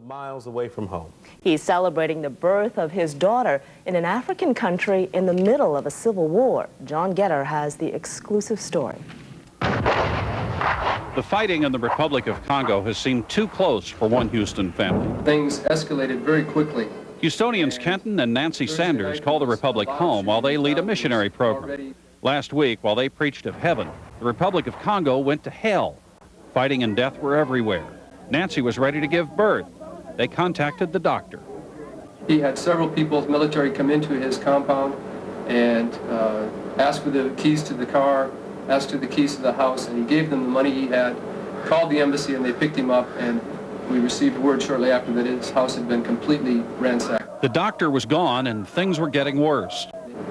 Miles away from home. He's celebrating the birth of his daughter in an African country in the middle of a civil war. John Getter has the exclusive story. The fighting in the Republic of Congo has seemed too close for one Houston family. Things escalated very quickly. Houstonians Kenton and Nancy Sanders call the Republic home while they lead a missionary program. Last week, while they preached of heaven, the Republic of Congo went to hell. Fighting and death were everywhere. Nancy was ready to give birth. They contacted the doctor. He had several people, military, come into his compound and asked for the keys to the car, asked for the keys to the house, and he gave them the money he had, called the embassy, and they picked him up, and we received word shortly after that his house had been completely ransacked. The doctor was gone, and things were getting worse.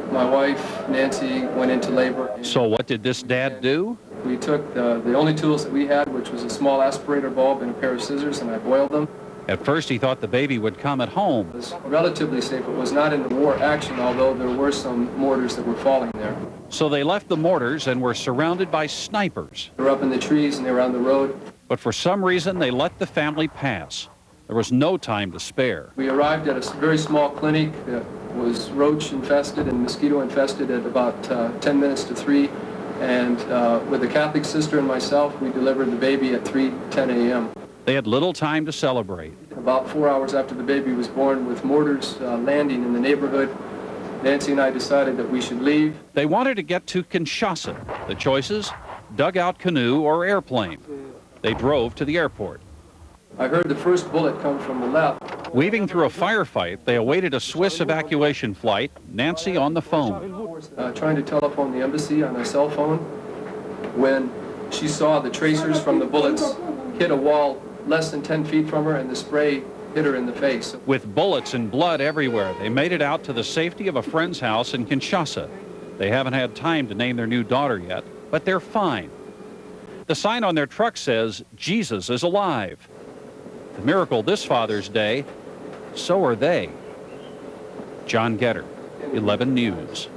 My wife, Nancy, went into labor. So what did this dad do? We took the only tools that we had, which was a small aspirator bulb and a pair of scissors, and I boiled them. At first, he thought the baby would come at home. It was relatively safe. It was not in the war action, although there were some mortars that were falling there. So they left the mortars and were surrounded by snipers. They were up in the trees and they were on the road. But for some reason, they let the family pass. There was no time to spare. We arrived at a very small clinic that was roach infested and mosquito infested at about 10 minutes to 3. And with a Catholic sister and myself, we delivered the baby at 3:10 a.m. They had little time to celebrate. About 4 hours after the baby was born, with mortars landing in the neighborhood, Nancy and I decided that we should leave. They wanted to get to Kinshasa. The choices? Dugout canoe or airplane. They drove to the airport. I heard the first bullet come from the left. Weaving through a firefight, they awaited a Swiss evacuation flight, Nancy on the phone. Trying to telephone the embassy on a cell phone when she saw the tracers from the bullets hit a wall less than 10 feet from her, and the spray hit her in the face. With bullets and blood everywhere, they made it out to the safety of a friend's house in Kinshasa. They haven't had time to name their new daughter yet, but they're fine. The sign on their truck says, "Jesus is alive." The miracle this Father's Day, so are they. John Getter, 11 News.